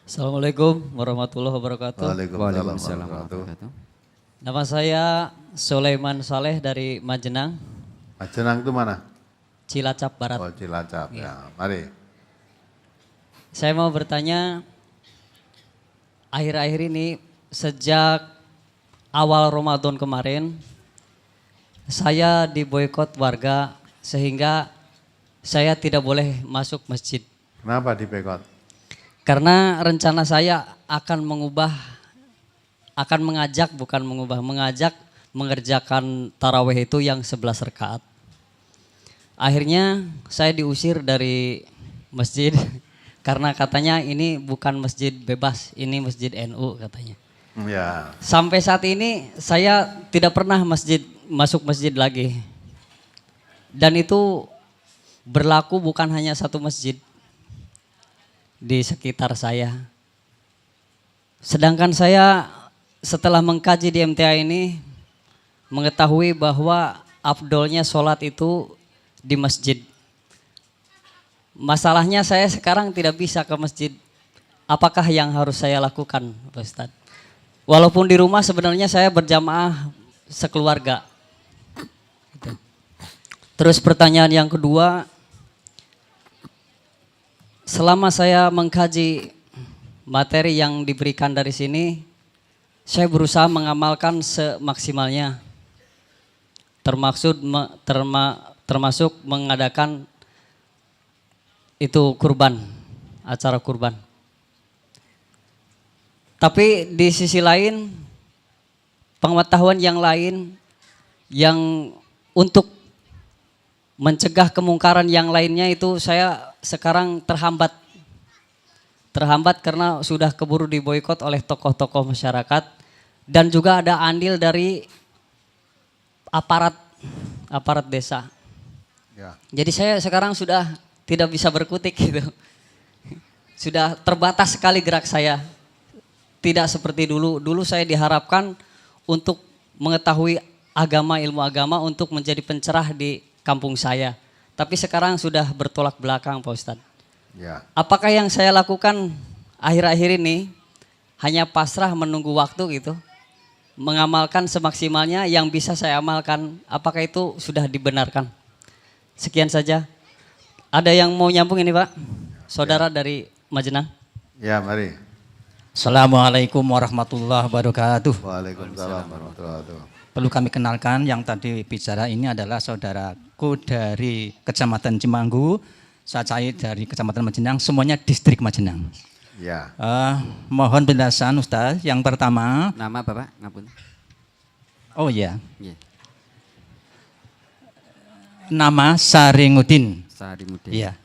Assalamualaikum warahmatullahi wabarakatuh. Waalaikumsalam warahmatullahi wabarakatuh. Nama saya Sulaiman Saleh dari Majenang, Majenang itu mana? Cilacap Barat. Oh Cilacap, ya. Mari. Saya mau bertanya, akhir-akhir ini sejak awal Ramadan kemarin, saya diboikot warga sehingga saya tidak boleh masuk masjid. Kenapa dibekot? Karena rencana saya akan mengajak mengerjakan tarawih itu yang 11 rakaat. Akhirnya saya diusir dari masjid karena katanya ini bukan masjid bebas, ini masjid NU katanya. Ya. Sampai saat ini saya tidak pernah masuk masjid lagi. Dan itu berlaku bukan hanya satu masjid di sekitar saya. Sedangkan saya setelah mengkaji di MTA ini mengetahui bahwa afdolnya sholat itu di masjid. Masalahnya saya sekarang tidak bisa ke masjid. Apakah yang harus saya lakukan, Pak Ustadz? Walaupun di rumah sebenarnya saya berjamaah sekeluarga. Terus pertanyaan yang kedua, selama saya mengkaji materi yang diberikan dari sini, saya berusaha mengamalkan semaksimalnya. Termasuk mengadakan itu kurban, acara kurban. Tapi di sisi lain, pengetahuan yang lain yang untuk mencegah kemungkaran yang lainnya itu saya sekarang terhambat karena sudah keburu diboikot oleh tokoh-tokoh masyarakat dan juga ada andil dari aparat desa. Ya. Jadi saya sekarang sudah tidak bisa berkutik gitu. Sudah terbatas sekali gerak saya. Tidak seperti dulu. Dulu saya diharapkan untuk mengetahui ilmu agama untuk menjadi pencerah di kampung saya. Tapi sekarang sudah bertolak belakang, Pak Ustadz. Ya. Apakah yang saya lakukan akhir-akhir ini hanya pasrah menunggu waktu gitu? Mengamalkan semaksimalnya yang bisa saya amalkan. Apakah itu sudah dibenarkan? Sekian saja. Ada yang mau nyambung ini, Pak? Saudara dari Majenang. Ya, mari. Assalamualaikum warahmatullahi wabarakatuh. Waalaikumsalam warahmatullahi wabarakatuh. Perlu kami kenalkan yang tadi bicara ini adalah saudaraku dari Kecamatan Cimanggu, saya dari Kecamatan Majenang, semuanya distrik Majenang. Ya. Mohon penjelasan Ustaz. Yang pertama. Nama Bapak, ngapun. Oh iya. Yeah. Nama Saringudin. Sarimudin. Iya.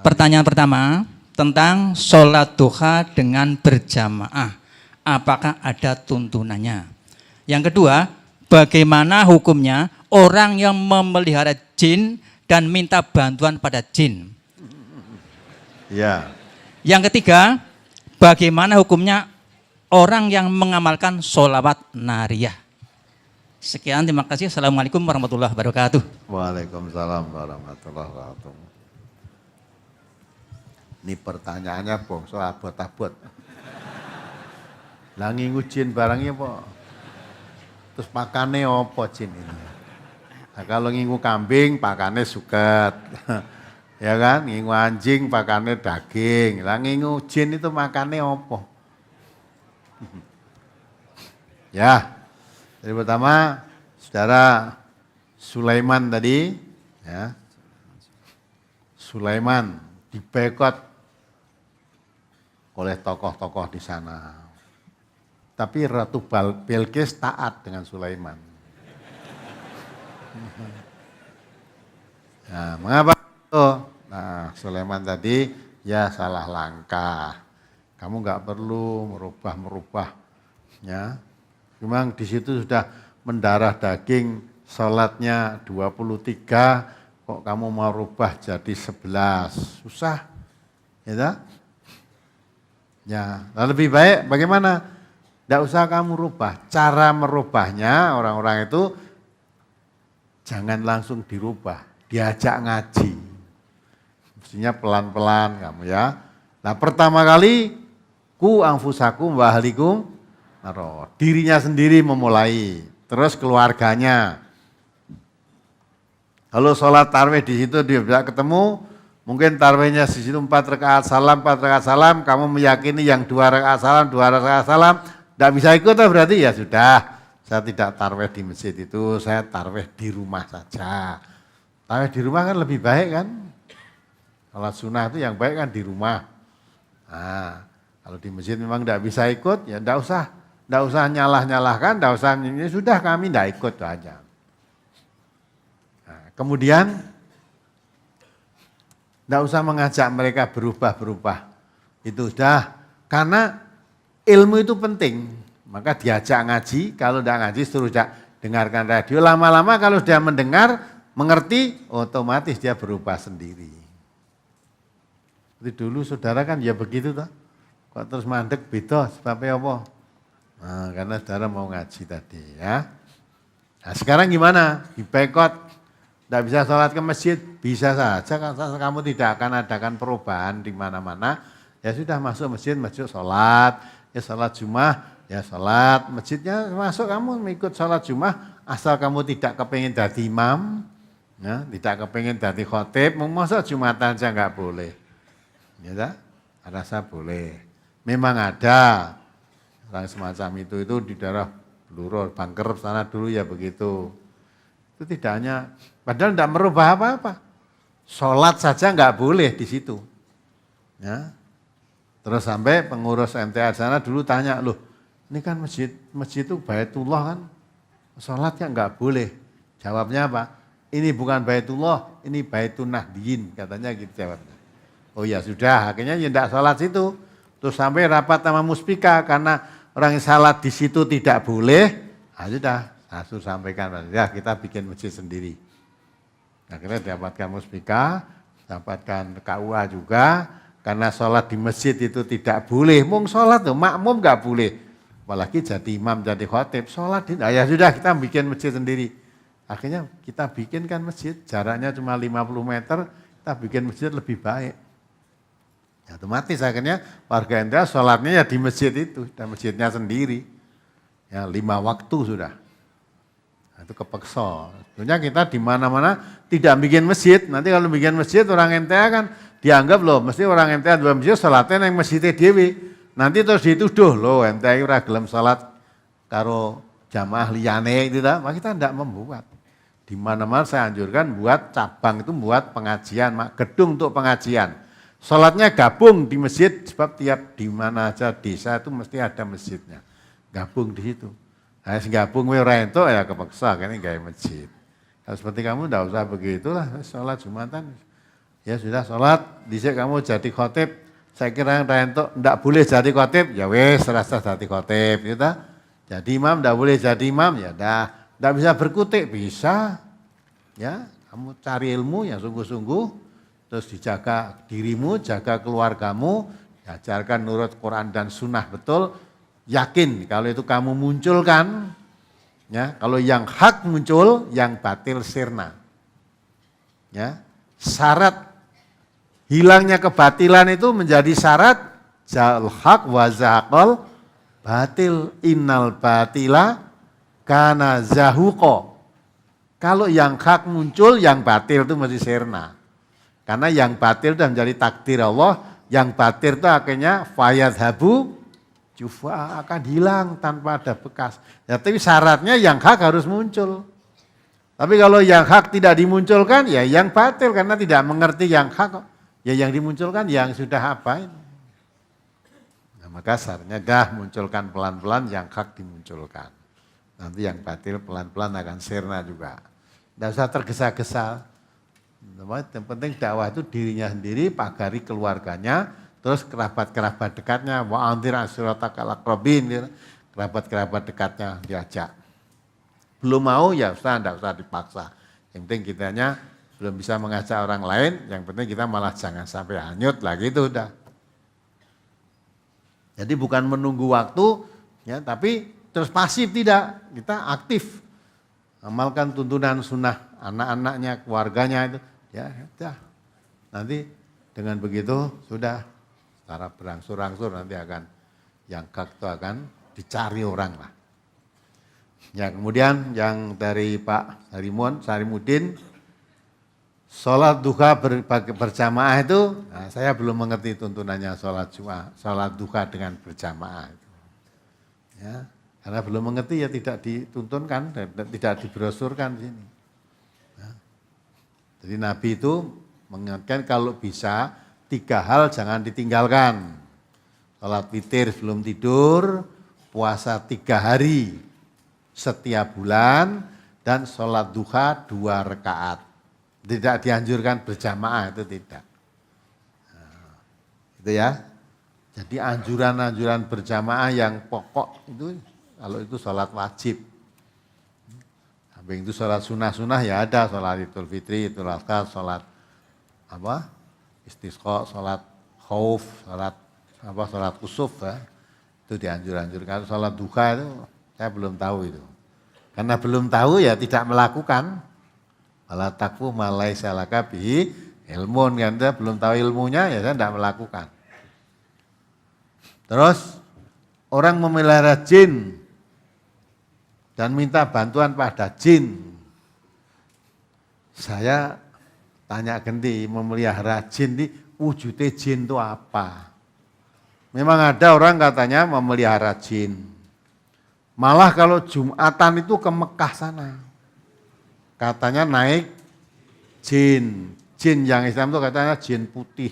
Pertanyaan pertama tentang sholat duha dengan berjamaah. Apakah ada tuntunannya? Yang kedua, bagaimana hukumnya orang yang memelihara jin dan minta bantuan pada jin? Ya. Yang ketiga, bagaimana hukumnya orang yang mengamalkan sholawat nariyah? Sekian, terima kasih. Assalamualaikum warahmatullahi wabarakatuh. Waalaikumsalam warahmatullahi wabarakatuh. Ini pertanyaannya bongso abot-abot. Lah ngingu jin barangnya po. Terus pakannya apa jin ini? Nah, kalau ngingu kambing pakannya suket. Ya kan, ngingu anjing pakannya daging. Lah ngingu jin itu makannya apa? Ya. Jadi pertama, saudara Sulaiman tadi, ya. Sulaiman dibekot oleh tokoh-tokoh di sana. Tapi Ratu Bilqis taat dengan Sulaiman. Nah, mengapa itu? Nah, Sulaiman tadi ya salah langkah. Kamu nggak perlu merubah, ya. Memang di situ sudah mendarah daging, sholatnya 23, kok kamu mau rubah jadi 11, susah, ya. Ya, nah lebih baik bagaimana? Tidak usah kamu rubah. Cara merubahnya orang-orang itu jangan langsung dirubah, diajak ngaji. Mestinya pelan-pelan kamu ya. Nah pertama kali ku anfusakum wa ahlikum naro. Dirinya sendiri memulai, terus keluarganya. Kalau sholat tarawih di situ dia bisa ketemu, mungkin tarawihnya di situ 4 rakaat salam, kamu meyakini yang 2 rakaat salam, tidak bisa ikut berarti ya sudah, saya tidak tarawih di masjid itu, saya tarawih di rumah saja. Tarawih di rumah kan lebih baik kan? Sholat sunnah itu yang baik kan di rumah. Nah, kalau di masjid memang tidak bisa ikut, ya tidak usah nyalahkan, tidak usah, ini sudah kami tidak ikut aja. Nah, kemudian tidak usah mengajak mereka berubah-berubah. Itu sudah, karena ilmu itu penting. Maka diajak ngaji, kalau tidak ngaji suruh dengarkan radio. Lama-lama kalau sudah mendengar, mengerti, otomatis dia berubah sendiri. Jadi dulu saudara kan ya begitu toh. Kok terus mandek beda sebabnya apa? Nah, karena saudara mau ngaji tadi ya. Nah sekarang gimana? Dipekot. Tidak bisa sholat ke masjid, bisa saja kalau kamu tidak akan adakan perubahan di mana-mana, ya sudah masuk masjid sholat, ya sholat Jumat, ya sholat, masjidnya masuk kamu mengikut sholat Jumat, asal kamu tidak kepingin jadi imam, ya, tidak kepingin jadi khotib, mau masuk Jumatan aja nggak boleh, ya, rasa boleh, memang ada orang semacam itu di daerah Bluro, Bangker sana dulu ya begitu. Itu tidak hanya, padahal tidak merubah apa-apa. Sholat saja nggak boleh di situ. Ya. Terus sampai pengurus MTA sana dulu tanya, loh ini kan masjid itu Baitullah kan, sholatnya nggak boleh. Jawabnya apa? Ini bukan Baitullah, ini Baitun Nahdiyin, katanya gitu jawabnya. Oh ya sudah, akhirnya ya tidak sholat situ. Terus sampai rapat sama Muspika, karena orang yang salat di situ tidak boleh, nah sudah. Suruh sampaikan, ya kita bikin masjid sendiri. Akhirnya dapatkan Muspika, dapatkan KUA juga, karena sholat di masjid itu tidak boleh. Mung sholat tuh, makmum nggak boleh. Apalagi jadi imam, jadi khotib, sholat. Ya sudah kita bikin masjid sendiri. Akhirnya kita bikinkan masjid, jaraknya cuma 50 meter, kita bikin masjid lebih baik. Ya, otomatis akhirnya warga India sholatnya ya di masjid itu, dan masjidnya sendiri. Ya 5 waktu sudah. Nah, itu kepeksa. Sebenarnya kita di mana-mana tidak bikin masjid. Nanti kalau bikin masjid orang NTA kan dianggap loh, mesti orang NTA dua masjid salatnya yang masjid dewi. Nanti terus dituduh loh NTA ora gelem salat karo jamaah liyane itu dah. Maka kita tidak membuat. Di mana-mana saya anjurkan buat cabang itu buat pengajian, gedung untuk pengajian. Salatnya gabung di masjid sebab tiap di mana aja desa itu mesti ada masjidnya. Gabung di situ. Nah, gabung ora entuk ya kepeksa kan gawe masjid. Kalau seperti kamu enggak usah begitulah, sholat Jumatan. Ya sudah sholat, dhisik kamu jadi khotib. Saya kira ora entuk enggak boleh jadi khotib, ya wis rasa jadi khotib gitu. Jadi imam enggak boleh jadi imam, ya dah. Enggak bisa berkutik, bisa. Ya, kamu cari ilmu yang sungguh-sungguh, terus dijaga dirimu, jaga keluargamu, diajarkan nurut Quran dan Sunnah betul. Yakin kalau itu kamu munculkan, ya kalau yang hak muncul, yang batil sirna. Ya, syarat hilangnya kebatilan itu menjadi syarat jal hak wa zaqal batil innal batila kana zahuqa. Kalau yang hak muncul, yang batil itu mesti sirna. Karena yang batil itu menjadi takdir Allah, yang batil itu akhirnya fayadhabu jufa akan hilang tanpa ada bekas. Ya, tapi syaratnya yang hak harus muncul. Tapi kalau yang hak tidak dimunculkan, ya yang batil karena tidak mengerti yang hak. Ya yang dimunculkan yang sudah apa ini. Nah, maka syaratnya dah munculkan pelan-pelan yang hak dimunculkan. Nanti yang batil pelan-pelan akan sirna juga. Tidak usah tergesa-gesa. Yang penting dakwah itu dirinya sendiri, pagari keluarganya, terus kerabat-kerabat dekatnya, wa anzir asiratakal aqrabin, kerabat-kerabat dekatnya diajak. Belum mau ya tidak usah dipaksa. Yang penting kitanya belum bisa mengajak orang lain, yang penting kita malah jangan sampai hanyut lah gitu udah. Jadi bukan menunggu waktu, ya, tapi terus pasif tidak, kita aktif. Amalkan tuntunan sunnah anak-anaknya, keluarganya itu, ya, nanti dengan begitu sudah secara berangsur-angsur nanti akan Yang gak itu akan dicari orang lah. Ya, kemudian yang dari Pak Sarimudin, sholat duha berjamaah itu, nah, saya belum mengerti tuntunannya sholat duha dengan berjamaah. Ya, karena belum mengerti ya tidak dituntunkan, tidak dibrosurkan di sini. Ya. Jadi Nabi itu mengingatkan kalau bisa 3 hal jangan ditinggalkan. Sholat witir sebelum tidur, puasa 3 hari setiap bulan, dan sholat duha 2 rakaat. Tidak dianjurkan berjamaah, itu tidak. Nah, itu ya. Jadi anjuran-anjuran berjamaah yang pokok itu, kalau itu sholat wajib. Habis itu sholat sunnah-sunnah ya ada, sholat Idul Fitri, Idul Adha, sholat istisqa, sholat khauf, sholat kusuf ya. Itu dianjur-anjurkan. Sholat duha itu saya belum tahu itu. Karena belum tahu ya tidak melakukan. Malah takfu malai salaka bihi ilmun, kan saya belum tahu ilmunya ya saya tidak melakukan. Terus orang memelihara jin dan minta bantuan pada jin. Saya tanya ganti, memelihara jin ini wujudnya jin itu apa? Memang ada orang katanya memelihara jin. Malah kalau Jumatan itu ke Mekah sana. Katanya naik jin. Jin yang Islam itu katanya jin putih.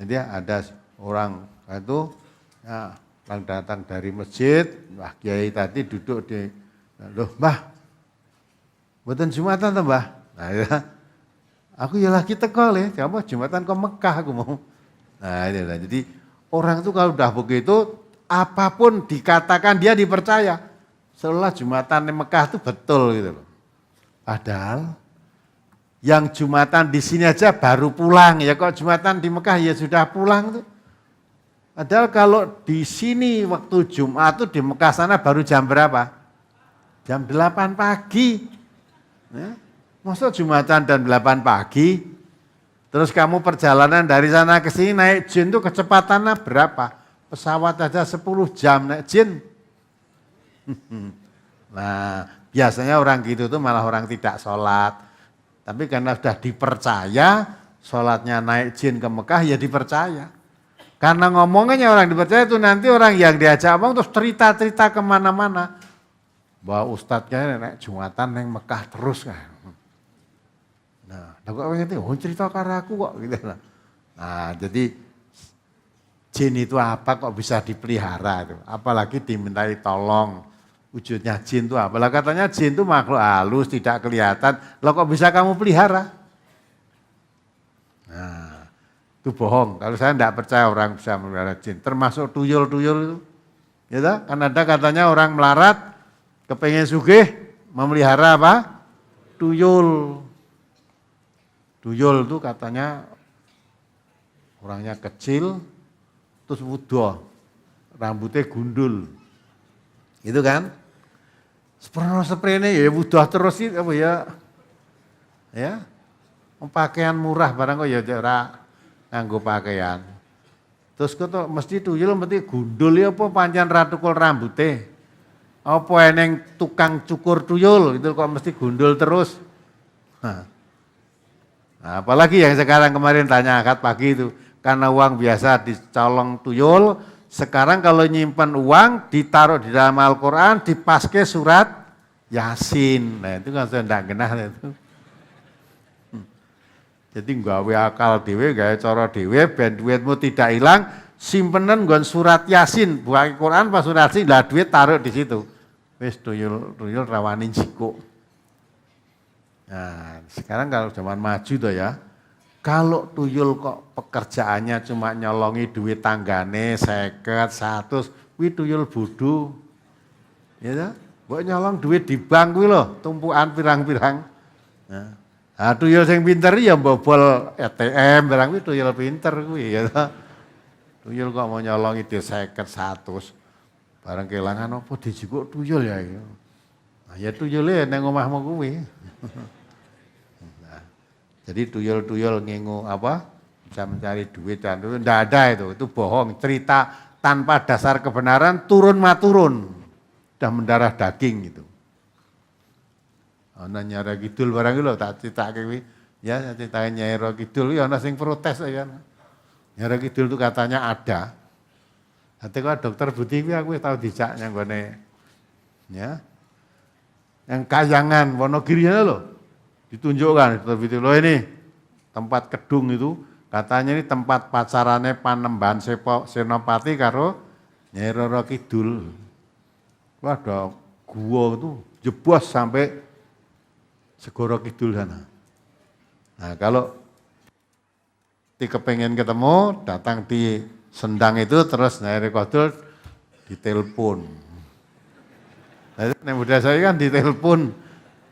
Jadi ada orang itu ya, yang datang dari masjid, Mbah Kiai tadi duduk di, loh Mbah, mboten Jumatan toh Mbah? Nah ya, aku ya lagi teko le, kamu Jumatan ke Mekah aku mau. Nah ini lah, jadi orang itu kalau udah begitu, apapun dikatakan dia dipercaya. Seolah Jumatan di Mekah itu betul gitu loh. Padahal yang Jumatan di sini aja baru pulang, ya kok Jumatan di Mekah ya sudah pulang tuh. Padahal kalau di sini waktu Jumat itu di Mekah sana baru jam berapa? Jam 8 pagi. Ya. Masa Jumatan dan 8 pagi, terus kamu perjalanan dari sana ke sini naik jin itu kecepatannya berapa? Pesawat aja 10 jam naik jin. Nah, biasanya orang gitu tuh malah orang tidak sholat. Tapi karena sudah dipercaya, sholatnya naik jin ke Mekah ya dipercaya. Karena ngomongnya orang dipercaya itu nanti orang yang diajak ngomong terus cerita-cerita kemana-mana. Bahwa ustadznya naik Jumatan yang Mekah terus kan. Nah, kok orang itu, oh cerita karena aku kok gitu. Nah, jadi jin itu apa kok bisa dipelihara itu. Apalagi dimintai tolong. Wujudnya jin itu apa? Lah katanya jin itu makhluk halus, tidak kelihatan. Lah kok bisa kamu pelihara? Nah, itu bohong. Kalau saya tidak percaya orang bisa memelihara jin. Termasuk tuyul-tuyul itu. Ya tak? Kan ada katanya orang melarat, kepengen sugih, memelihara apa? Tuyul. Tuyul itu katanya orangnya kecil, terus wudoh, rambutnya gundul. Itu kan? Seprene ya wudoh terus itu apa ya? Ya. Pakaian murah barang kok ya ora nganggo pakaian. Terus kok mesti tuyul mesti gundul ya apa pancen ra tukul rambutnya. Apa eneng tukang cukur tuyul itu kok mesti gundul terus. Nah, apalagi yang sekarang kemarin tanya akad pagi itu. Karena uang biasa dicolong tuyul, sekarang kalau nyimpan uang ditaruh di dalam Al-Quran, dipaske surat Yasin. Nah itu kan saya tidak genah itu. Jadi gawe akal dewe, gawe cara dewe, ben duitmu tidak hilang, simpenan nggon surat Yasin, buka Quran pas surat Yasin, lah duit taruh di situ. Wis tuyul rawanin jiko. Nah, sekarang kalau zaman maju tuh ya, kalau tuyul kok pekerjaannya cuma nyolongi duit tanggane 50, 100, wih tuyul bodoh. Ya toh? Mbok nyolong duit di bank kuwi lho, tumpukan pirang-pirang. Nah, tuyul sing pinter ya mbobol ATM barang kuwi tuyul pinter kuwi ya toh. Tuyul kok mau nyolongi duit 50, 100. Barang kelangan apa dijikuk tuyul ya. Nah, ya tuyule nang omahmu kuwi. Jadi tuyul-tuyul ngingu apa bisa mencari duit dan itu tidak ada itu bohong, cerita tanpa dasar kebenaran turun maturun, sudah mendarah daging gitu. Ana Nyai Roro Kidul barang iki lho tak critake kuwi. Ya critake Nyai Roro Kidul ya ana sing protes ya. Nyai Roro Kidul itu katanya ada. Nanti kalau dokter Budi kuwi aku tahu dijak yang gone ya. Yang Kayangan Wonogiri lho. Ditunjukkan dokter Budi lho ini tempat kedung itu katanya ini tempat pacarane Panembahan Senopati karo Nyai Roro Kidul. Wah, ada gua itu jebos sampai Segoro Kidul sana. Nah, kalau kepengen ketemu, datang di Sendang itu terus Nyai Roro Kidul ditelepon. Nah, budaya saya kan ditelepon,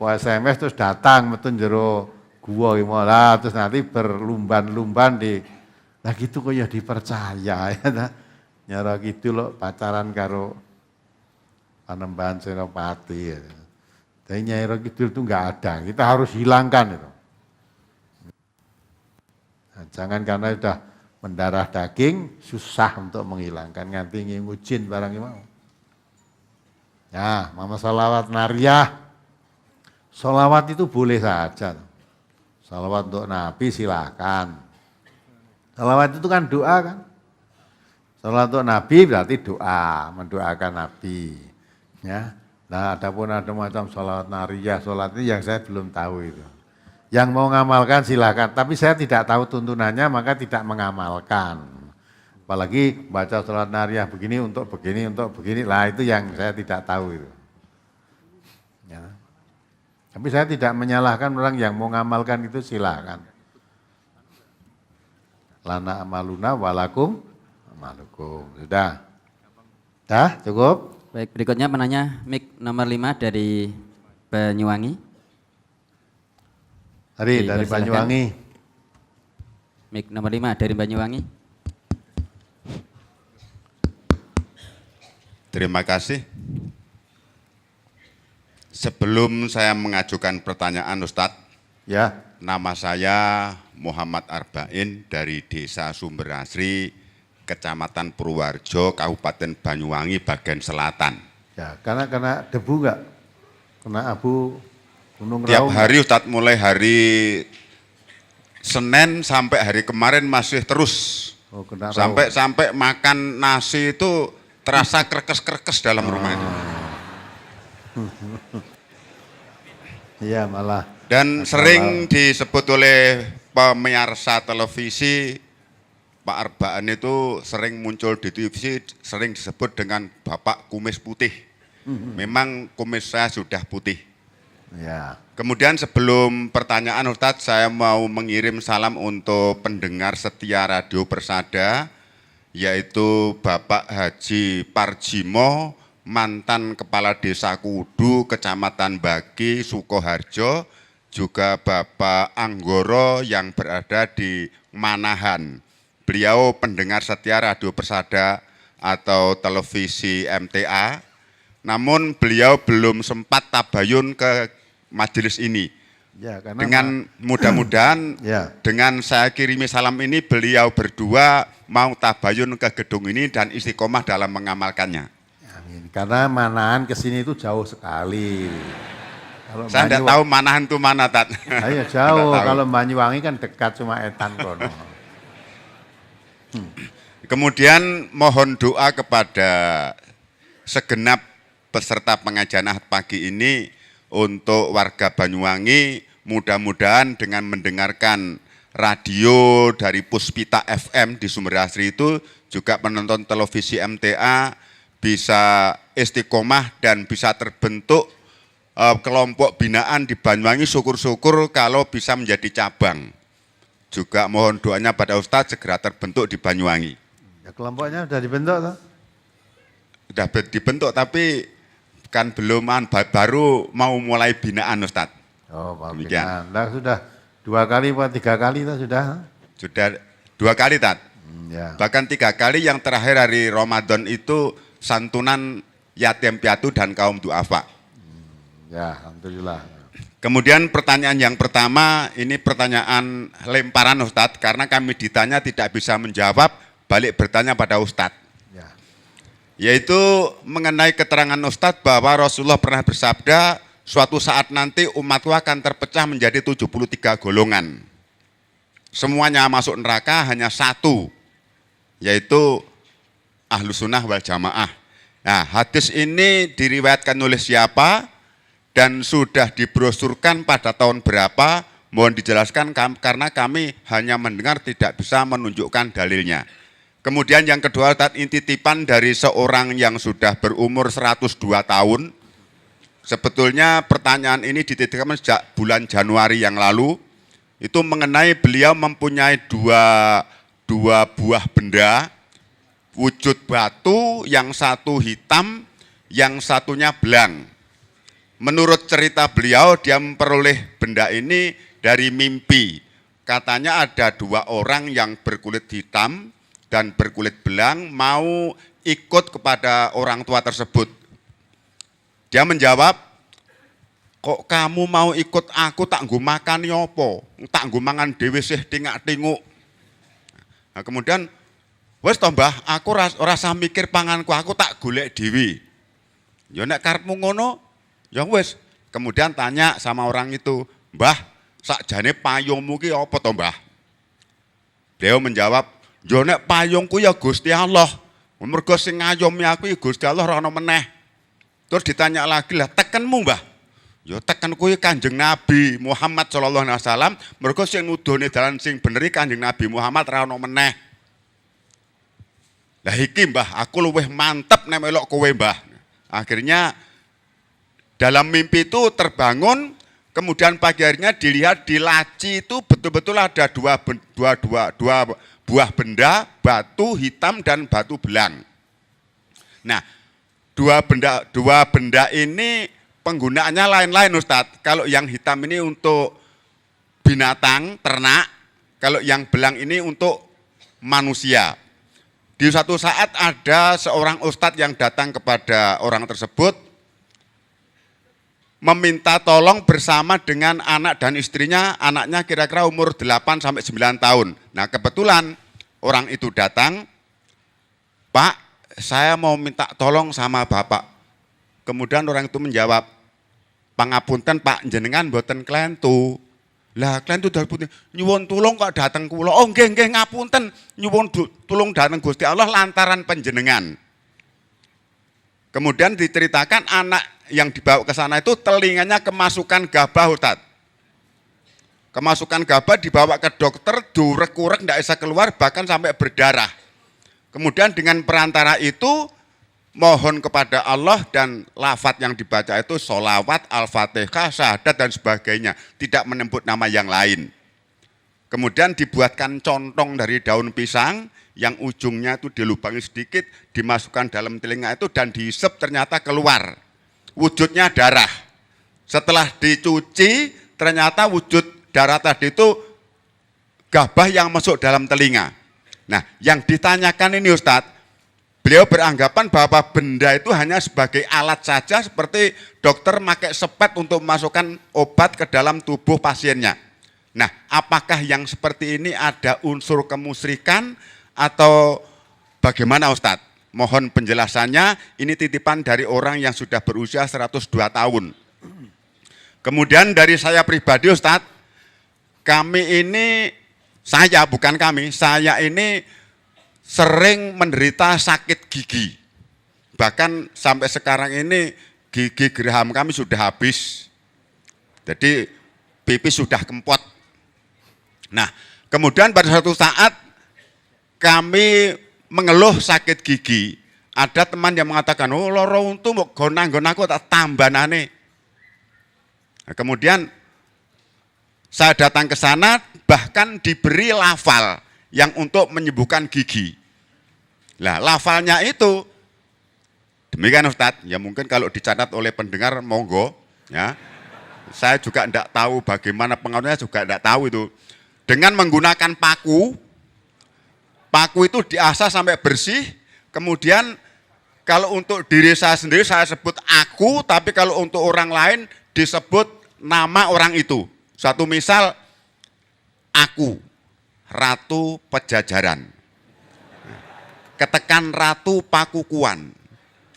SMS terus datang metun jero gua lah, terus nanti berlumban-lumban di, nah gitu kok ya dipercaya ya. Nyai Roro Kidul loh pacaran karo Panembahan Senopati. Ya. Tapi Nyai Roro Kidul itu enggak ada, kita harus hilangkan itu. Nah, jangan karena sudah mendarah daging, susah untuk menghilangkan, nganti ngujin barang mau. Ya, mama sholawat nariyah, sholawat itu boleh saja. Sholawat untuk Nabi silakan. Sholawat itu kan doa kan. Sholawat untuk Nabi berarti doa, mendoakan Nabi. Ya. Nah, adapun ada macam sholawat nariyah, sholat ini yang saya belum tahu itu. Yang mau ngamalkan silakan, tapi saya tidak tahu tuntunannya maka tidak mengamalkan. Apalagi baca sholat nariyah begini, untuk begini, lah itu yang saya tidak tahu itu. Ya. Tapi saya tidak menyalahkan orang yang mau ngamalkan itu silakan. Lana amaluna walakum amalukum. Sudah? Dah, cukup? Baik, berikutnya penanya mic nomor 5 dari Banyuwangi. Dari Banyuwangi. Mic nomor 5 dari Banyuwangi. Terima kasih. Sebelum saya mengajukan pertanyaan Ustadz, Ya. nama saya Muhammad Arba'in dari Desa Sumber Asri, Kecamatan Purworejo, Kabupaten Banyuwangi, bagian selatan. Ya, karena kena debu enggak? Kena abu gunung Tiap raung. hari Ustadz, mulai hari Senin sampai hari kemarin masih terus. Oh, kena raung. Sampai makan nasi itu terasa krekes-krekes dalam rumah itu. Iya, malah. Dan sering disebut oleh pemirsa televisi, Pak Arba'in itu sering muncul di TV, sering disebut dengan Bapak Kumis Putih. Memang kumis saya sudah putih. Ya. Kemudian sebelum pertanyaan Ustadz, saya mau mengirim salam untuk pendengar setia Radio Persada, yaitu Bapak Haji Parjimo, mantan Kepala Desa Kudu, Kecamatan Bagi, Sukoharjo, juga Bapak Anggoro yang berada di Manahan. Beliau pendengar setia Radio Persada atau televisi MTA, namun beliau belum sempat tabayun ke majelis ini. Ya, karena Dengan mudah-mudahan Ya. dengan saya kirimi salam ini, beliau berdua mau tabayun ke gedung ini dan istiqomah dalam mengamalkannya. Amin. Karena Manahan ke sini itu jauh sekali. Kalau Saya tidak tahu Manahan itu mana, Tat. Ayo jauh, Tidak tahu. kalau Banyuwangi kan dekat cuma etan kono. Kemudian mohon doa kepada segenap peserta pengajian Ahad pagi ini untuk warga Banyuwangi, mudah-mudahan dengan mendengarkan radio dari Puspita FM di Sumber Asri itu, juga penonton televisi MTA bisa istiqomah dan bisa terbentuk kelompok binaan di Banyuwangi, syukur-syukur kalau bisa menjadi cabang. Juga mohon doanya pada Ustadz segera terbentuk di Banyuwangi. Ya, kelompoknya sudah dibentuk toh? Sudah dibentuk tapi kan belum, baru mau mulai binaan Ustadz. Oh, Pak Demikian. Binaan. Nah, sudah 2 kali atau 3 kali toh sudah? Sudah 2 kali, Tat. Ya. Bahkan 3 kali, yang terakhir hari Ramadan itu santunan yatim piatu dan kaum duafa. Ya, alhamdulillah. Kemudian pertanyaan yang pertama, ini pertanyaan lemparan Ustadz, karena kami ditanya tidak bisa menjawab, balik bertanya pada Ustadz. Ya. yaitu mengenai keterangan Ustadz bahwa Rasulullah pernah bersabda, suatu saat nanti umatku akan terpecah menjadi 73 golongan. Semuanya masuk neraka, hanya satu, yaitu Ahlus Sunnah wal Jamaah. Nah, hadis ini diriwayatkan oleh siapa dan sudah dibrosurkan pada tahun berapa? Mohon dijelaskan karena kami hanya mendengar, tidak bisa menunjukkan dalilnya. Kemudian yang kedua, inti titipan dari seorang yang sudah berumur 102 tahun. Sebetulnya pertanyaan ini dititipkan sejak bulan Januari yang lalu. Itu mengenai beliau mempunyai dua buah benda, wujud batu, yang satu hitam, yang satunya belang. Menurut cerita beliau, dia memperoleh benda ini dari mimpi. Katanya ada dua orang yang berkulit hitam dan berkulit belang mau ikut kepada orang tua tersebut. Dia menjawab, kok kamu mau ikut aku, tak nggo makan yopo, tak nggo mangan dhewe sih tingak-tinguk. Nah, kemudian, wes toh Mbah, aku rasa mikir panganku, aku tak golek dhewe. Ya nek karepmu ngono, ya wes. Kemudian tanya sama orang itu, Mbah, sakjane payungmu ki apa to, Mbah? Beliau menjawab, "Ya nek payungku ya Gusti Allah. Mergo sing ngayomi aku ya Gusti Allah ora ono meneh." Terus ditanya lagi, "Lah tekenmu, Mbah?" "Ya teken kuwi Kanjeng Nabi Muhammad sallallahu alaihi wasallam, mergo sing nudone dalan sing bener Kanjeng Nabi Muhammad ora ono meneh." "Lah iki, Mbah, aku luwih mantep nek melok kowe, Mbah." Akhirnya dalam mimpi itu terbangun. Kemudian pagi harinya dilihat di laci itu betul-betul ada dua buah benda, batu hitam dan batu belang. Nah, dua benda ini penggunaannya lain-lain, Ustadz. Kalau yang hitam ini untuk binatang, ternak, kalau yang belang ini untuk manusia. Di suatu saat ada seorang ustadz yang datang kepada orang tersebut, meminta tolong bersama dengan anak dan istrinya. Anaknya kira-kira umur 8-9 tahun. Nah, kebetulan orang itu datang, "Pak, saya mau minta tolong sama Bapak." Kemudian orang itu menjawab, "Pangapunten Pak, jenengan mboten klentu." "Lah klentu dalem putih, nyuwun tulung kok dateng kula." "Oh nggih ngapunten, nyuwun tulung dateng Gusti Allah lantaran panjenengan." Kemudian diceritakan anak yang dibawa ke sana itu telinganya kemasukan gabah, Ustaz. Kemasukan gabah, dibawa ke dokter, diurek-urek tidak bisa keluar, bahkan sampai berdarah. Kemudian dengan perantara itu mohon kepada Allah, dan lafaz yang dibaca itu sholawat, al-fatihah, syahadat dan sebagainya, tidak menyebut nama yang lain. Kemudian dibuatkan contong dari daun pisang yang ujungnya itu dilubangi sedikit, dimasukkan dalam telinga itu dan dihisap, ternyata keluar. Wujudnya darah. Setelah dicuci, ternyata wujud darah tadi itu gabah yang masuk dalam telinga. Nah, yang ditanyakan ini Ustadz, beliau beranggapan bahwa benda itu hanya sebagai alat saja, seperti dokter pakai sepet untuk memasukkan obat ke dalam tubuh pasiennya. Nah, apakah yang seperti ini ada unsur kemusyrikan atau bagaimana Ustadz? Mohon penjelasannya, ini titipan dari orang yang sudah berusia 102 tahun. Kemudian dari saya pribadi Ustadz, kami ini, saya bukan kami, saya ini sering menderita sakit gigi. Bahkan sampai sekarang ini gigi geraham kami sudah habis. Jadi pipis sudah kempot. Nah, kemudian pada suatu saat kami mengeluh sakit gigi. Ada teman yang mengatakan, "Oh loro untu mau gonang-gon aku tak tambanane." Nah, kemudian saya datang ke sana, bahkan diberi lafal yang untuk menyembuhkan gigi. Nah, lafalnya itu demikian Ustadz. Ya mungkin kalau dicatat oleh pendengar monggo, ya. Saya juga tidak tahu bagaimana pengaruhnya, juga tidak tahu itu. Dengan menggunakan paku itu diasah sampai bersih. Kemudian kalau untuk diri saya sendiri saya sebut aku, tapi kalau untuk orang lain disebut nama orang itu. Satu misal, aku Ratu Pejajaran, ketekan Ratu Pakukuan.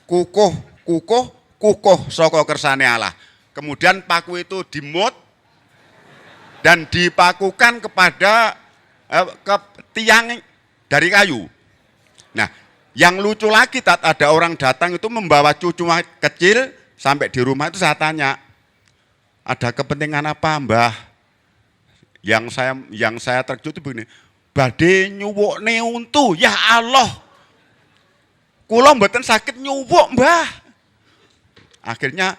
kukuh saka kersane Allah. Kemudian paku itu dimut dan dipakukan kepada ke tiang dari kayu. Nah, yang lucu lagi ada orang datang itu membawa cucu kecil sampai di rumah itu saya tanya, ada kepentingan apa Mbah? Yang saya terkejut itu begini, badhe nyuwukne untu, ya Allah. Kula mboten sakit nyuwuk Mbah. Akhirnya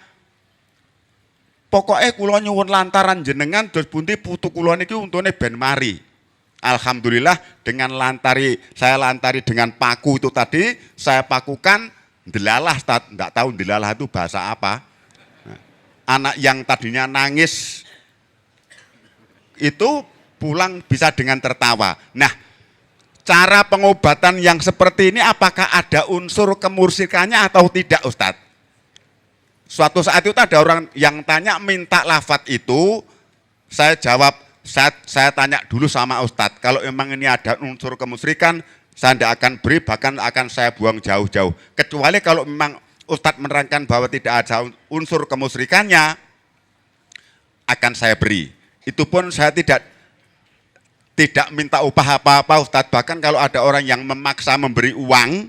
pokoknya kula nyuwun lantaran jenengan dos pundi putu kula niki untune ben mari. Alhamdulillah dengan saya lantari dengan paku itu tadi, saya pakukan delalah, enggak tahu delalah itu bahasa apa. Anak yang tadinya nangis itu pulang bisa dengan tertawa. Nah, cara pengobatan yang seperti ini apakah ada unsur kemusyrikannya atau tidak Ustadz? Suatu saat itu ada orang yang tanya minta lafadz itu, saya jawab, saya tanya dulu sama Ustadz, kalau memang ini ada unsur kemusyrikan, saya tidak akan beri, bahkan akan saya buang jauh-jauh. Kecuali kalau memang Ustadz menerangkan bahwa tidak ada unsur kemusyrikannya, akan saya beri. Itu pun saya tidak minta upah apa-apa Ustadz, bahkan kalau ada orang yang memaksa memberi uang,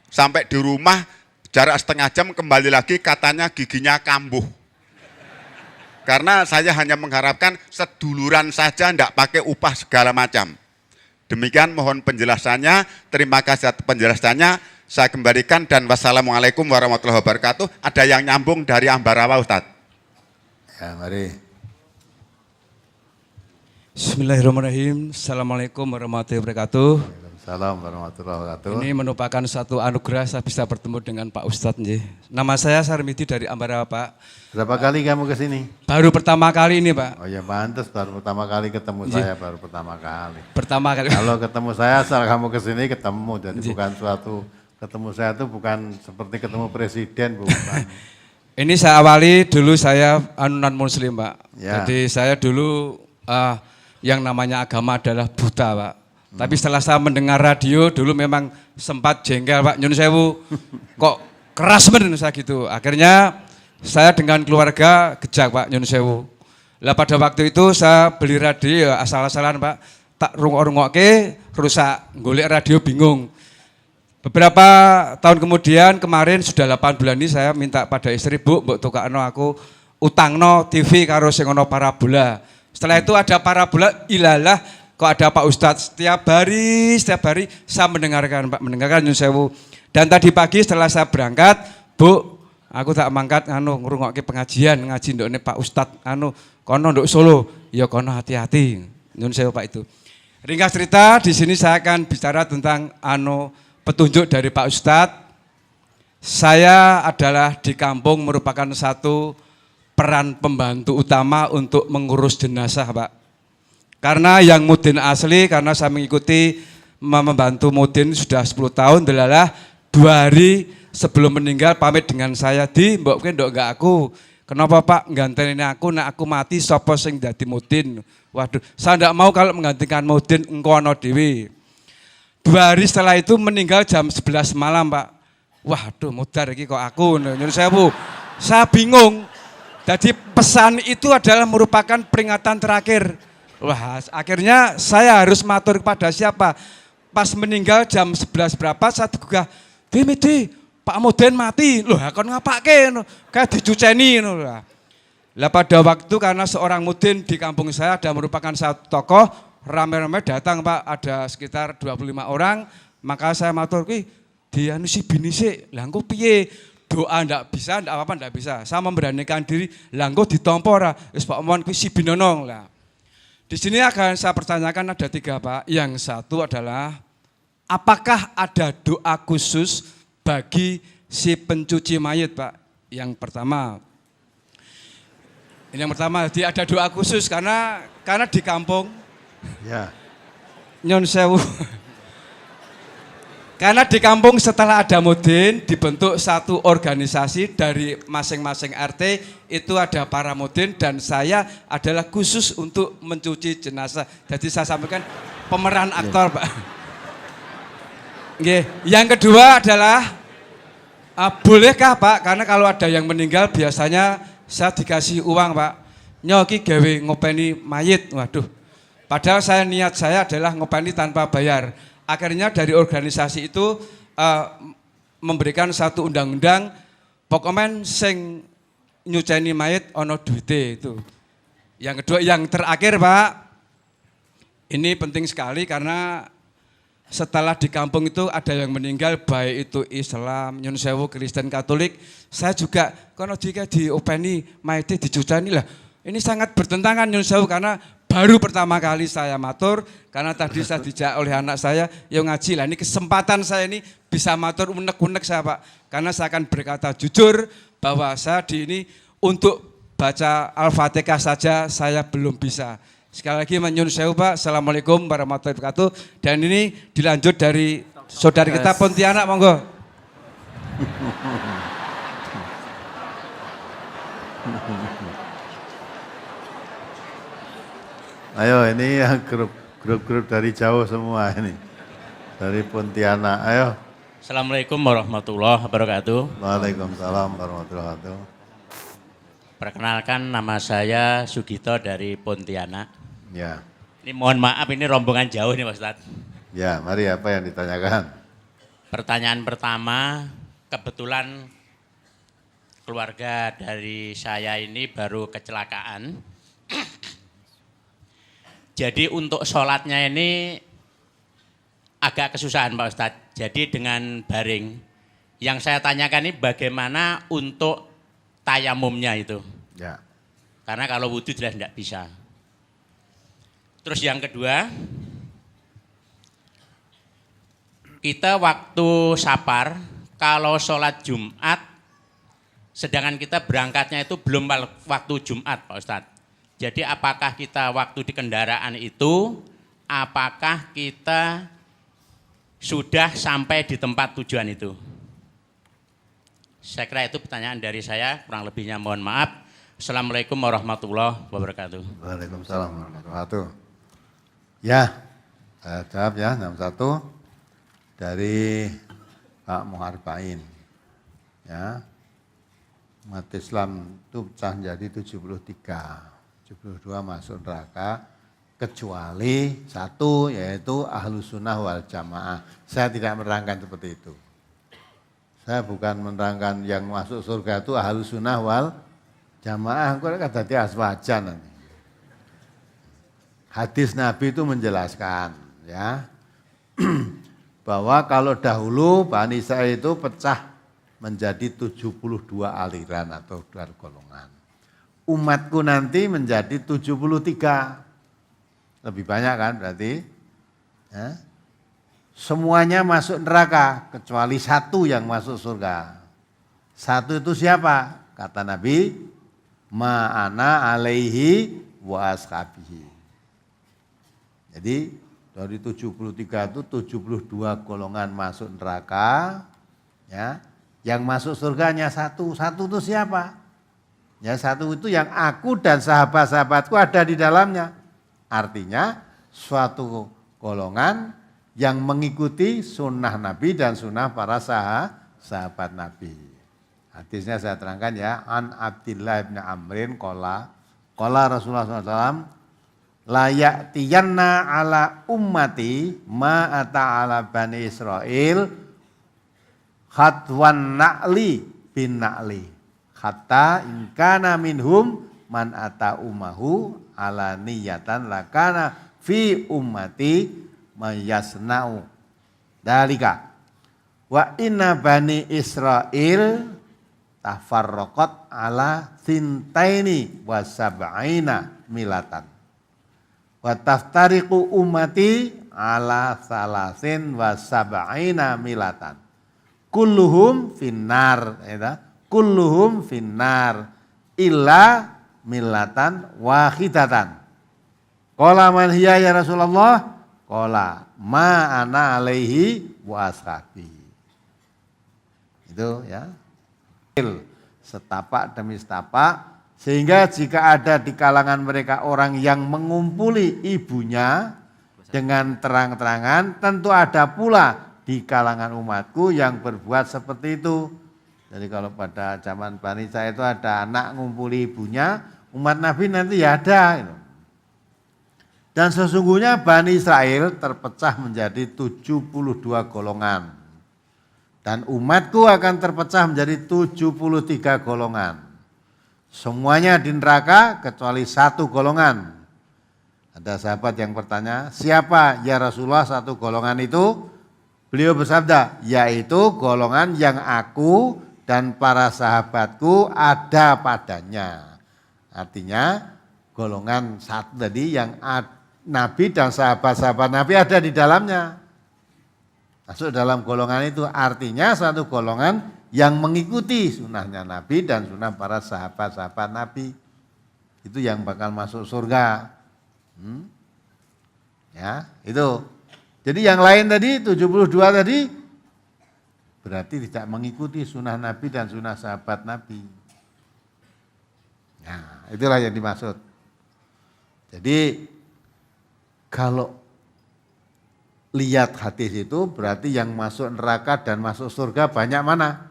sampai di rumah jarak setengah jam kembali lagi katanya giginya kambuh. Karena saya hanya mengharapkan seduluran saja, tidak pakai upah segala macam. Demikian mohon penjelasannya, terima kasih atas penjelasannya, saya kembalikan dan wassalamualaikum warahmatullahi wabarakatuh. Ada yang nyambung dari Ambarawa Ustadz? Ya, mari. Bismillahirrahmanirrahim. Assalamualaikum warahmatullahi wabarakatuh. Waalaikumsalam warahmatullahi wabarakatuh. Ini merupakan satu anugerah saya bisa bertemu dengan Pak Ustadz. Nama saya Sarmidi dari Ambarawa Pak. Berapa kali kamu ke sini? Baru pertama kali ini Pak. Oh ya pantes, baru pertama kali ketemu saya, baru pertama kali. Pertama kali. Kalau ketemu saya, asal kamu ke sini ketemu, jadi bukan suatu ketemu saya itu bukan seperti ketemu presiden, bukan. Ini saya awali dulu saya non muslim Pak. Ya. Jadi saya dulu yang namanya agama adalah buta Pak. Tapi setelah saya mendengar radio dulu memang sempat jengkel Pak, nyun sewu, kok keras bener saya gitu. Akhirnya saya dengan keluarga gejak Pak, nyun sewu. Lah pada waktu itu saya beli radio asal-asalan Pak, tak rungok-rungokke rusak, golek radio bingung. Beberapa tahun kemudian kemarin sudah 8 bulan ini saya minta pada istri, Bu, mbok tukakno aku utangno TV karo sing ono parabola. Setelah itu ada parabola, ilalah kok ada Pak Ustadz, setiap hari saya mendengarkan Pak, mendengarkan nyun sewu. Dan tadi pagi setelah saya berangkat, Bu, aku tak mangkat ngrungokke pengajian, ngaji ndokne Pak Ustadz kono nduk Solo. Ya kono hati-hati. Nyun sewu Pak itu. Ringkas cerita di sini saya akan bicara tentang petunjuk dari Pak Ustadz. Saya adalah di kampung merupakan satu peran pembantu utama untuk mengurus jenazah Pak. Karena yang mudin asli, karena saya mengikuti membantu mudin sudah 10 tahun, delalah 2 hari sebelum meninggal pamit dengan saya, di mbok ndok enggak aku. Kenapa Pak nggantiin aku, nak aku mati sapa sing dadi mudin. Waduh, saya enggak mau kalau menggantikan mudin engko ana dhewe. 2 hari setelah itu meninggal jam 11 malam Pak. Waduh, mudar iki kok aku, nyuwun sewu. Saya bingung. Jadi pesan itu adalah merupakan peringatan terakhir. Wah, akhirnya saya harus matur kepada siapa? Pas meninggal jam 11 berapa saya digugah, Midi, Pak Mudin mati. Loh, kon ngapake? Kayak dicuceni. Lah pada waktu karena seorang mudin di kampung saya ada merupakan satu tokoh, rame-rame datang Pak, ada sekitar 25 orang, maka saya matur, dia si bini sih, lah engko piye? Doa ndak bisa, ndak apa-apa ndak bisa. Saya memberanikan diri, lah engko ditampa ora? Wis Pak Mon kuwi si binono lah. Di sini akan saya pertanyakan ada 3 Pak. Yang satu adalah apakah ada doa khusus bagi si pencuci mayit Pak? Yang pertama. Ini yang pertama, dia ada doa khusus karena di kampung. Ya. Nyun sewu. Karena di kampung setelah ada mudin dibentuk satu organisasi dari masing-masing RT, itu ada para mudin dan saya adalah khusus untuk mencuci jenazah. Jadi saya sampaikan pemeran aktor Pak. Yang kedua adalah Bolehkah Pak? Karena kalau ada yang meninggal biasanya saya dikasih uang Pak. Nyoki gawe ngopeni mayit. Waduh. Padahal niat saya adalah ngopeni tanpa bayar. Akhirnya dari organisasi itu memberikan satu undang-undang pokoknya sing nyuceni mayit ono duite itu. Yang kedua, yang terakhir Pak, ini penting sekali karena setelah di kampung itu ada yang meninggal, baik itu Islam, Nyun Sewu, Kristen, Katolik, saya juga kono jika diopeni mayite dicucani lah. Ini sangat bertentangan Nyun Sewu karena baru pertama kali saya matur karena tadi saya dijak oleh anak saya yang ngaji lah. Ini kesempatan saya ini bisa matur unek-unek saya Pak, karena saya akan berkata jujur bahwa saya di ini untuk baca Al-Fatihah saja saya belum bisa. Sekali lagi Nyun Sewu Pak, Assalamualaikum warahmatullahi wabarakatuh. Dan ini dilanjut dari saudari kita Pontianak, monggo. Ayo ini yang grup dari jauh semua ini. Dari Pontianak, ayo. Assalamualaikum warahmatullahi wabarakatuh. Waalaikumsalam warahmatullahi wabarakatuh. Perkenalkan, nama saya Sugito dari Pontianak. Ya. Ini mohon maaf, ini rombongan jauh nih Pak Ustadz. Ya, mari apa yang ditanyakan? Pertanyaan pertama, kebetulan keluarga dari saya ini baru kecelakaan. Jadi untuk sholatnya ini agak kesusahan Pak Ustadz. Jadi dengan baring. Yang saya tanyakan ini bagaimana untuk tayamumnya itu. Ya. Karena kalau wudhu jelas tidak bisa. Terus yang kedua, kita waktu sapar, kalau sholat Jumat, sedangkan kita berangkatnya itu belum waktu Jumat Pak Ustadz. Jadi apakah kita waktu di kendaraan itu, apakah kita sudah sampai di tempat tujuan itu? Saya kira itu pertanyaan dari saya, kurang lebihnya mohon maaf. Assalamualaikum warahmatullahi wabarakatuh. Waalaikumsalam warahmatullahi wabarakatuh. Ya, saya jawab ya, nomor 1 dari Pak Muharbain. Ya, umat Islam itu pecah menjadi 73, 72 masuk neraka, kecuali 1 yaitu Ahlus Sunnah wal Jamaah. Saya tidak menerangkan seperti itu. Saya bukan menerangkan yang masuk surga itu Ahlus Sunnah wal Jamaah, kok kata dia aswaja nanti. Hadis Nabi itu menjelaskan ya bahwa kalau dahulu Bani Israil itu pecah menjadi 72 aliran atau 2 golongan. Umatku nanti menjadi 73. Lebih banyak kan berarti? Ya. Semuanya masuk neraka kecuali 1 yang masuk surga. 1 itu siapa? Kata Nabi, ma'ana alaihi wa ashabihi. Jadi dari 73 itu 72 golongan masuk neraka, ya. Yang masuk surganya 1. 1 itu siapa? Ya 1 itu yang aku dan sahabat-sahabatku ada di dalamnya. Artinya suatu golongan yang mengikuti sunnah Nabi dan sunnah para sahabat Nabi. Hadisnya saya terangkan ya. An Abdillah bin Amrin qala Rasulullah SAW, la ya'tiyanna ala ummati ma ata ala bani Israel khatwan na'li bin na'li hatta inkana minhum man ata umahu ala niyatan lakana fi ummati mayasna'u dalika wa inna bani Israel tafarraqat ala sintaini wa sab'ina milatan wa taftariqu ummati ala salasin wa sab'ina milatan kulluhum finnar kulluhum finnar illa millatan wahidatan. Qala man hiya ya Rasulullah? Qala ma ana alaihi wa ashabi. Itu ya. Setapak demi setapak, sehingga jika ada di kalangan mereka orang yang mengumpuli ibunya dengan terang-terangan, tentu ada pula di kalangan umatku yang berbuat seperti itu. Jadi kalau pada zaman Bani Israil itu ada anak ngumpuli ibunya, umat Nabi nanti ya ada. Gitu. Dan sesungguhnya Bani Israel terpecah menjadi 72 golongan. Dan umatku akan terpecah menjadi 73 golongan. Semuanya di neraka kecuali satu golongan. Ada sahabat yang bertanya, siapa ya Rasulullah satu golongan itu? Beliau bersabda, yaitu golongan yang aku dan para sahabatku ada padanya. Artinya golongan satu tadi yang Nabi dan sahabat-sahabat Nabi ada di dalamnya. Masuk dalam golongan itu artinya satu golongan yang mengikuti sunnahnya Nabi dan sunnah para sahabat-sahabat Nabi. Itu yang bakal masuk surga. Ya, itu. Jadi yang lain tadi 72 tadi berarti tidak mengikuti sunnah Nabi dan sunnah sahabat Nabi. Nah, itulah yang dimaksud. Jadi kalau lihat hadis itu berarti yang masuk neraka dan masuk surga banyak mana?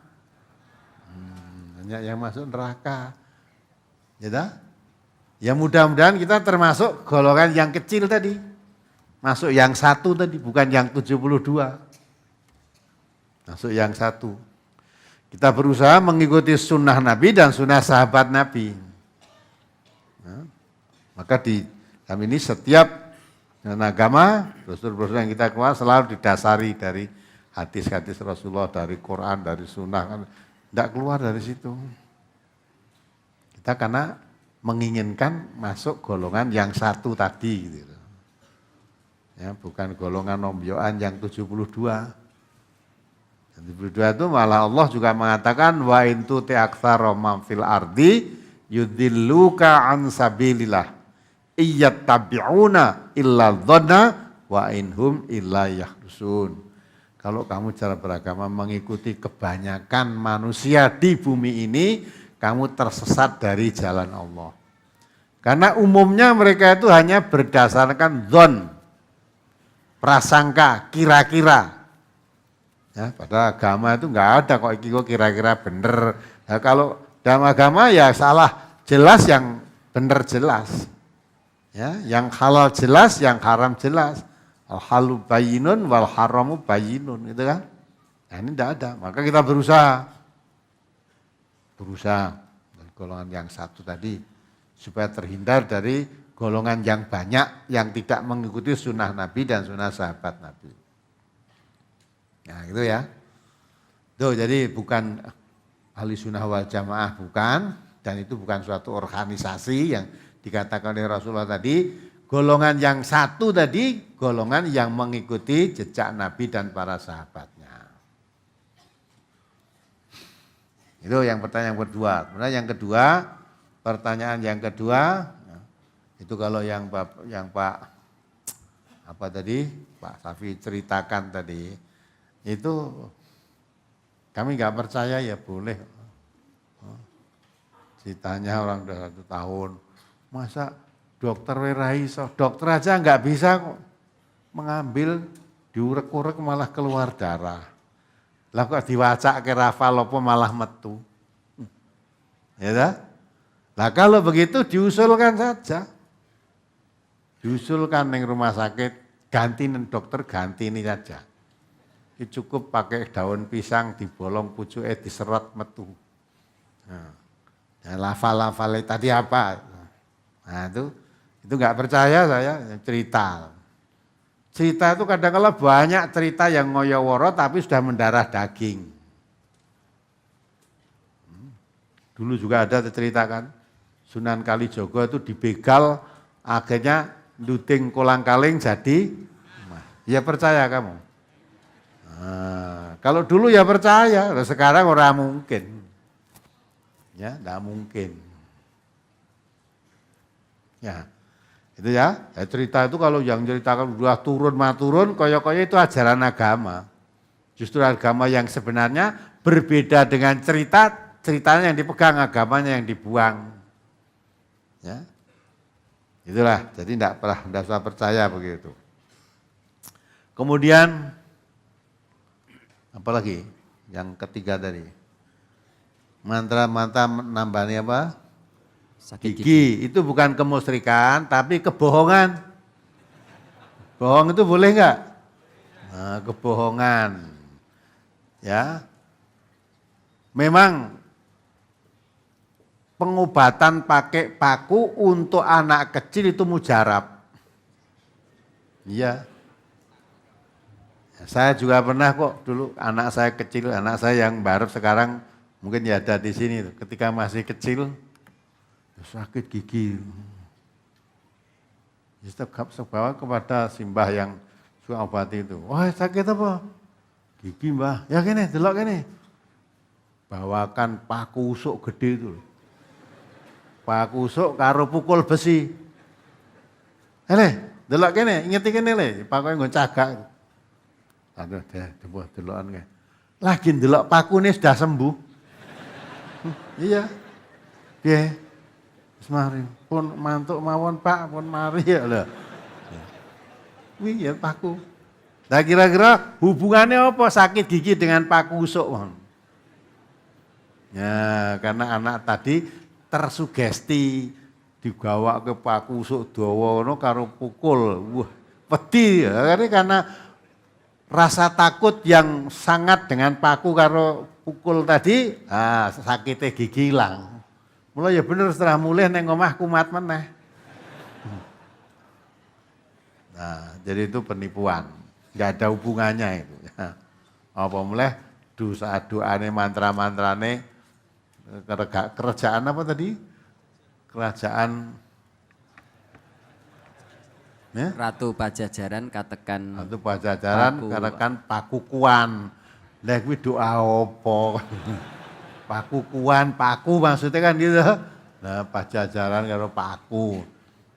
Banyak yang masuk neraka. Ya, ya mudah-mudahan kita termasuk golongan yang kecil tadi. Masuk yang satu tadi, bukan yang 72. Masuk yang satu. Kita berusaha mengikuti sunnah Nabi dan sunnah sahabat Nabi. Nah, maka di kami ini setiap agama, brosur-brosur yang kita keluar selalu didasari dari hadis-hadis Rasulullah, dari Quran, dari sunnah. Tidak keluar dari situ. Kita karena menginginkan masuk golongan yang satu tadi. Gitu. Ya, bukan golongan nombyoan yang 72. 72 itu malah Allah juga mengatakan wa intu ta'aktsara man fil ardi yudilluka an sabilillah iyattabi'una illa dhanna wa inhum illa yahrusun. Kalau kamu cara beragama mengikuti kebanyakan manusia di bumi ini, kamu tersesat dari jalan Allah. Karena umumnya mereka itu hanya berdasarkan dzon, prasangka, kira-kira. Ya, padahal agama itu enggak ada kok kira-kira bener. Nah, kalau dalam agama ya salah jelas, yang bener jelas. Ya, yang halal jelas, yang haram jelas. Al-halu bayyinun wal haramu bayyinun, gitu kan? Nah, ini enggak ada. Maka kita berusaha dari golongan yang satu tadi supaya terhindar dari golongan yang banyak yang tidak mengikuti sunnah Nabi dan sunnah sahabat Nabi. Nah gitu ya. Tuh, jadi bukan ahli sunnah wal jamaah, bukan. Dan itu bukan suatu organisasi yang dikatakan oleh Rasulullah tadi. Golongan yang satu tadi, golongan yang mengikuti jejak Nabi dan para sahabatnya. Itu yang pertanyaan yang kedua. Kemudian yang kedua, pertanyaan yang kedua, itu kalau yang Pak apa tadi Pak Safi ceritakan tadi, itu kami nggak percaya ya boleh. Ceritanya orang udah 1 tahun, masa dokter weraiso, dokter aja nggak bisa kok mengambil diurek-urek malah keluar darah. Lah kok diwacak ke rafal apa malah metu. Ya dah? Lah kalau begitu diusulkan saja. Diusulkan di rumah sakit, ganti dokter, ganti ini saja. Ini cukup pakai daun pisang dibolong pucuknya diserot metu. Nah, lafal-lafal tadi apa? Nah itu nggak percaya saya cerita. Cerita itu kadang-kadang banyak cerita yang ngoyo-woro tapi sudah mendarah daging. Dulu juga ada ceritakan Sunan Kalijogo itu dibegal, akhirnya duting kolang-kaling jadi, ya percaya kamu? Nah, kalau dulu ya percaya, sekarang orang mungkin. Ya, enggak mungkin. Ya, itu ya, cerita itu kalau yang ceritakan udah turun, koyo-koyo itu ajaran agama. Justru agama yang sebenarnya berbeda dengan ceritanya yang dipegang, agamanya yang dibuang. Ya. Itulah, jadi tidak usah percaya begitu. Kemudian, apalagi yang ketiga tadi, Mantra-mantra nambani apa? Sakit gigi. Gigi. Itu bukan kemusyrikan, tapi kebohongan. Bohong itu boleh nggak? Nah, kebohongan. Ya. Memang pengobatan pakai paku untuk anak kecil itu mujarab. Iya. Saya juga pernah kok dulu anak saya kecil, anak saya yang baru sekarang mungkin ya ada di sini. Ketika masih kecil sakit gigi. Saya bawa kepada simbah yang suka obati itu. Wah sakit apa? Gigi mbah. Ya gini, delok gini. Bawakan paku usuk gede itu. Paku usuk karo pukul besi. Delok gini, inget gini le, paku yang cagak. Aduh, coba delokan kae. Lagi delok pakune sudah sembuh. Iya. Piye? Wis mari. Pun mantuk mawon Pak, pun mari ya lho. Wih ya paku. Nah kira-kira hubungannya apa sakit gigi dengan paku usuk? Ya, karena anak tadi tersugesti digawa ke paku usuk dawa ngono karo pukul. Wah, wedi ya. Karena rasa takut yang sangat dengan paku karo pukul tadi, sakitnya gigi hilang. Mulai ya bener setelah mulai neng omah kumat meneh. Nah, jadi itu penipuan, nggak ada hubungannya itu. Apa mulai doane mantra-mantrane kerajaan apa tadi? Kerajaan ya? Ratu Pajajaran katakan Ratu Pajajaran katakan pakukuan. Lah kuwi doa apa? Pakukuan, paku maksudnya kan gitu. Nah, Pajajaran karo paku.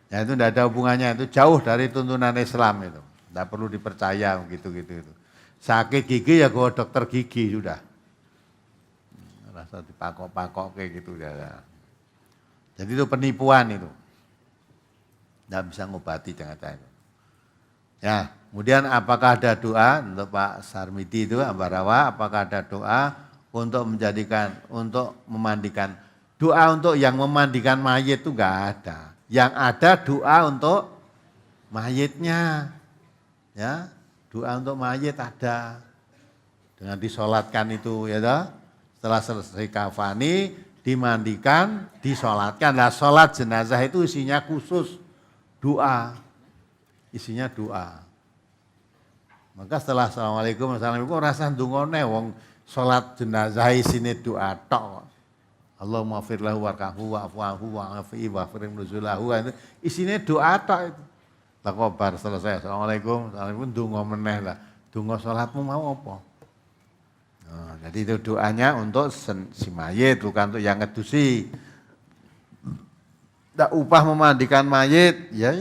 Ya itu tidak ada hubungannya, itu jauh dari tuntunan Islam itu. Tidak perlu dipercaya gitu-gitu itu. Sakit gigi ya ke dokter gigi sudah. Rasa dipakok-pakok kayak gitu ya. Jadi itu penipuan itu. Tidak bisa ngobati ternyata itu. Ya, kemudian apakah ada doa untuk Pak Sarmidi itu Ambarawa? Apakah ada doa untuk memandikan? Doa untuk yang memandikan mayit itu enggak ada. Yang ada doa untuk mayitnya. Ya, doa untuk mayit ada. Dengan disolatkan itu ya toh. Setelah selesai kafani, dimandikan, disolatkan. Nah, solat jenazah itu isinya khusus doa. Isinya doa. Maka setelah assalamualaikum rasa ndungone wong salat jenazah isine doa tok. Allahumma fir lahu warhamhu wa'fu anhu wa'afi wa'fir nuzulahu itu isine doa tok itu. Lah kok bar selesai assalamualaikum ndonga meneh lah. Donga salatmu mau apa? Nah, jadi itu doanya untuk si mayit bukan untuk yang ngedusi. Ndak upah memandikan mayit, ya.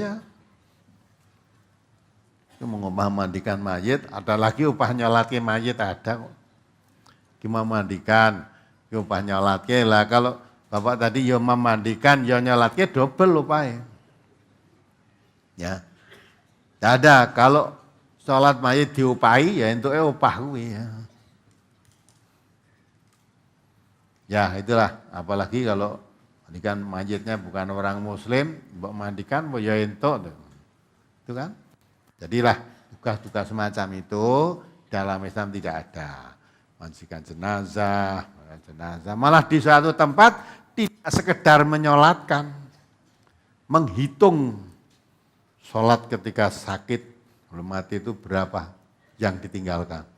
Itu mengupah memandikan mayit, ada lagi upah nyolatke mayit ada kok. Gimana memandikan, upah nyolatke lah kalau Bapak tadi ya memandikan, ya nyolatke double upahnya. Ya. Tidak ada, kalau sholat mayit diupahi ya entuknya upah kuwi ya. Ya itulah, apalagi kalau mandikan mayitnya bukan orang muslim, mbok mandikan mbok ya entuk. Itu kan? Jadilah tugas-tugas semacam itu dalam Islam tidak ada. Mandikan jenazah, malah di suatu tempat tidak sekedar menyolatkan, menghitung sholat ketika sakit, belum mati itu berapa yang ditinggalkan.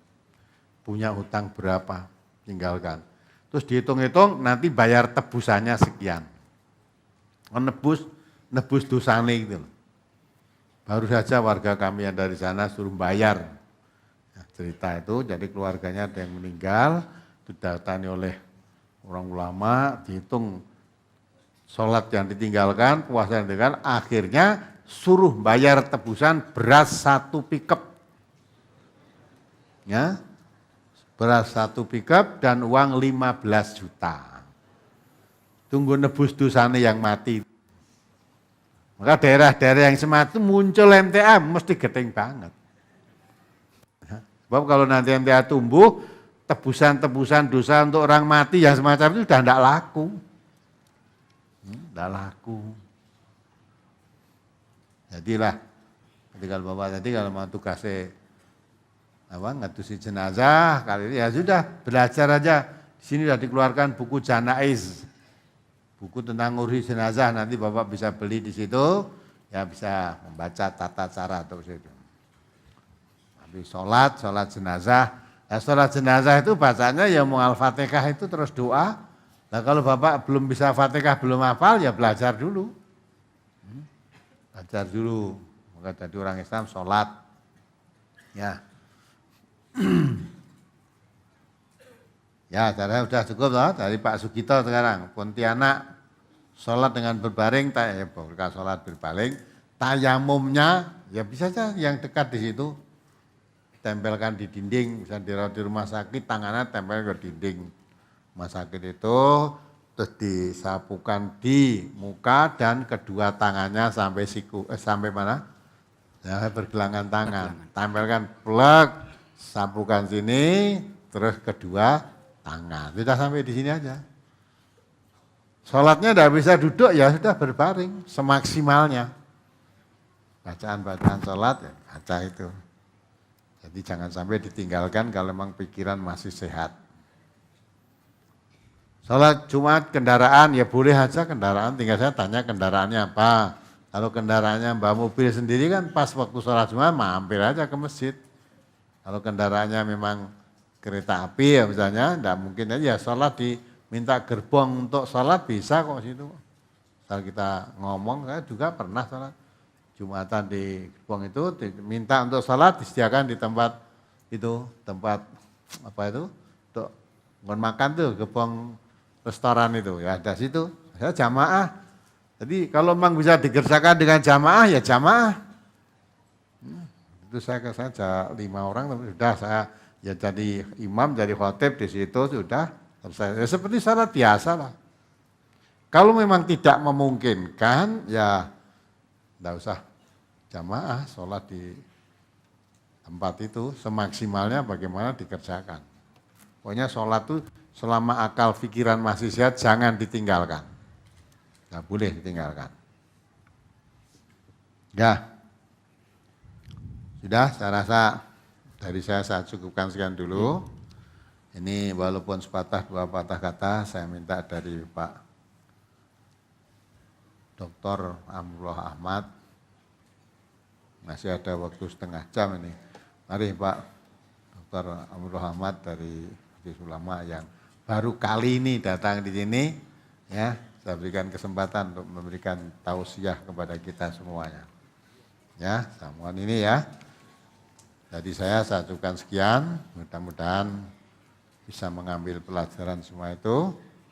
Punya hutang berapa, tinggalkan. Terus dihitung-hitung nanti bayar tebusannya sekian. Nebus dosane gitu loh. Baru saja warga kami yang dari sana suruh bayar. Nah, cerita itu, jadi keluarganya ada yang meninggal, didatangi oleh orang ulama, dihitung sholat yang ditinggalkan, puasa yang ditinggalkan, akhirnya suruh bayar tebusan beras 1 pickup. Ya, beras 1 pickup dan uang 15 juta. Tunggu nebus dosane yang mati. Maka daerah-daerah yang semacam itu muncul MTA mesti geting banget. Sebab kalau nanti MTA tumbuh, tebusan-tebusan dosa untuk orang mati yang semacam itu sudah tidak laku. Tidak laku. Jadilah, jadi kalau Bapak tadi kalau mau tugasnya ngetusi jenazah, kali ini ya sudah belajar aja. Di sini sudah dikeluarkan buku Janaiz, buku tentang ngurusi jenazah. Nanti Bapak bisa beli di situ, ya bisa membaca tata cara atau situ. Tapi sholat jenazah. Ya sholat jenazah itu bacanya ya mau Al-Fatihah itu terus doa. Nah kalau Bapak belum bisa Fatihah, belum hafal ya belajar dulu. Belajar dulu, maka jadi orang Islam sholat. Ya. Ya, saya sudah cukup loh dari Pak Sugito sekarang. Pontianak sholat dengan berbaring, bukan sholat berbaring, tayamumnya ya bisa saja yang dekat di situ. Tempelkan di dinding, misalnya di rumah sakit, tangannya tempel ke dinding rumah sakit itu, terus disapukan di muka dan kedua tangannya sampai siku, sampai mana? Ya, pergelangan tangan. Tempelkan plek, sapukan sini, terus kedua tangan. Sudah sampai di sini aja. Sholatnya tidak bisa duduk, ya sudah berbaring semaksimalnya. Bacaan-bacaan sholat ya baca itu. Jadi jangan sampai ditinggalkan kalau memang pikiran masih sehat. Sholat Jumat kendaraan ya boleh aja kendaraan, tinggal saya tanya kendaraannya apa. Kalau kendaraannya mbak mobil sendiri kan pas waktu sholat Jumat mampir aja ke masjid. Kalau kendaraannya memang kereta api ya misalnya, enggak mungkin aja ya sholat diminta gerbong untuk sholat bisa kok situ. Kalau kita ngomong, saya juga pernah sholat Jumatan di gerbong itu, diminta untuk sholat disediakan di tempat itu, tempat apa itu, untuk makan tuh gerbong restoran itu, ya ada situ, saya jamaah. Jadi kalau memang bisa digerjakan dengan jamaah, ya jamaah. Itu saya 5 orang, tapi sudah saya ya jadi imam, jadi khotib di situ sudah selesai. Ya, seperti salat biasa lah. Kalau memang tidak memungkinkan, ya tidak usah jamaah, sholat di tempat itu semaksimalnya bagaimana dikerjakan. Pokoknya sholat itu selama akal pikiran masih sehat jangan ditinggalkan. Nggak boleh ditinggalkan. Ya, sudah saya rasa dari saya cukupkan sekian dulu. Ini walaupun sepatah dua patah kata saya minta dari Pak Dr. Amrullah Ahmad. Masih ada waktu setengah jam ini. Mari Pak Dr. Amrullah Ahmad dari Majelis Ulama yang baru kali ini datang di sini, ya, saya berikan kesempatan untuk memberikan tausiah kepada kita semuanya. Ya, samuan ini ya. Jadi saya cukupkan sekian, mudah-mudahan bisa mengambil pelajaran semua itu.